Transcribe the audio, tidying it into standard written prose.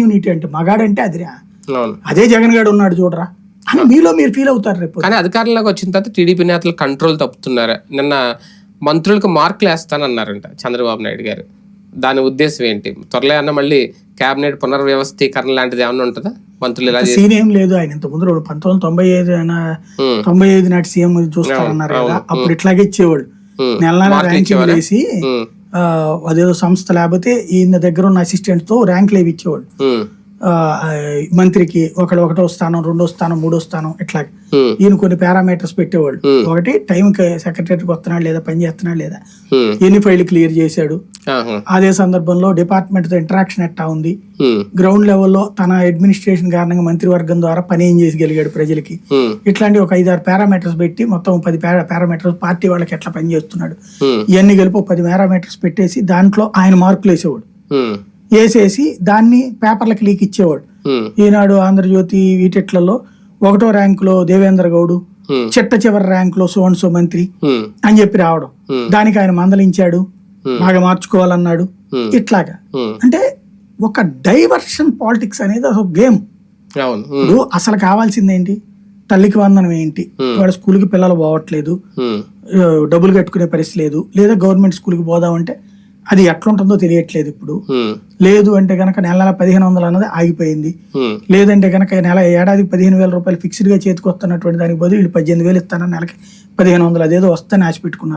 Unity అంటే మగాడంటే అదిరా, అవును. అదే జగన్ గారు ఉన్నాడు చూడరా అని మీలో మీరు ఫీల్ అవుతారు రేపు. కానీ అధికారంలోకి వచ్చిన తర్వాత టీడీపీ నేతలు కంట్రోల్ తప్పుతున్నారు. నిన్న మంత్రులకు మార్కులు వేస్తానన్నారంట చంద్రబాబు నాయుడు గారు. దాని ఉద్దేశం ఏంటి? త్వరలో అన్న మళ్ళీ కేబినెట్ పునర్వ్యవస్థీకరణ లాంటిది ఏమన్నా ఉంటుందా? మంత్రులు ఇలా సీన్ ఏం లేదు. ఆయన ఇంత ముందు 1995 నాటి సీఎం చూస్తారన్నారు కదా, అప్పుడు ఇట్లాగే ఇచ్చేవాడు. నెల ర్యాంకింగ్ వేసి అదేదో సంస్థ లేకపోతే ఈయన దగ్గర ఉన్న అసిస్టెంట్ తో ర్యాంకులు ఏవి ఇచ్చేవాడు. మంత్రికి ఒకటో స్థానం, 2వ స్థానం, 3వ స్థానం ఇట్లా ఈయన కొన్ని పారామీటర్స్ పెట్టేవాళ్ళు. ఒకటి టైంకి సెక్రటరీకి వస్తున్నాడు లేదా, పని చేస్తున్నాడు లేదా, ఎన్ని ఫైల్ క్లియర్ చేశాడు, అదే సందర్భంలో డిపార్ట్మెంట్ తో ఇంటరాక్షన్ ఎట్టా ఉంది, గ్రౌండ్ లెవెల్లో తన అడ్మినిస్ట్రేషన్ కారణంగా మంత్రివర్గం ద్వారా పని ఏం చేసగలిగాడు ప్రజలకి, ఇట్లాంటి ఒక 5-6 పారామీటర్స్ పెట్టి మొత్తం 10 పారామీటర్స్ పార్టీ వాళ్ళకి ఎట్లా పని చేస్తున్నాడు ఇవన్నీ కలిపి 10 పారామీటర్స్ పెట్టేసి దాంట్లో ఆయన మార్కులు వేసేవాడు. వేసేసి దాన్ని పేపర్లకు లీక్ ఇచ్చేవాడు. ఈనాడు, ఆంధ్రజ్యోతి వీటిట్లలో 1వ ర్యాంకులో దేవేంద్ర గౌడు, చివరి ర్యాంకులో సో మంత్రి అని చెప్పి రావడం, దానికి ఆయన మందలించాడు, బాగా మార్చుకోవాలన్నాడు. ఇట్లాగా అంటే ఒక డైవర్షన్ పాలిటిక్స్ అనేది ఒక గేమ్. ఇప్పుడు అసలు కావాల్సింది ఏంటి? తల్లికి వందనం ఏంటి? వాళ్ళ స్కూల్కి పిల్లలు పోవట్లేదు, డబ్బులు కట్టుకునే పరిస్థితి లేదు, లేదా గవర్నమెంట్ స్కూల్కి పోదామంటే అది ఎట్లుంటుందో తెలియట్లేదు ఇప్పుడు. లేదు అంటే గనక నెల 1500 అన్నది ఆగిపోయింది. లేదంటే గనక ఏడాదికి 15,000 రూపాయలు ఫిక్స్డ్ గా చేతికి వస్తున్నటువంటి దానికి బదులు వీళ్ళు 18,000 ఇస్తానని నెలకి 1500 అదేదో వస్తాను ఆశ పెట్టుకున్నారు.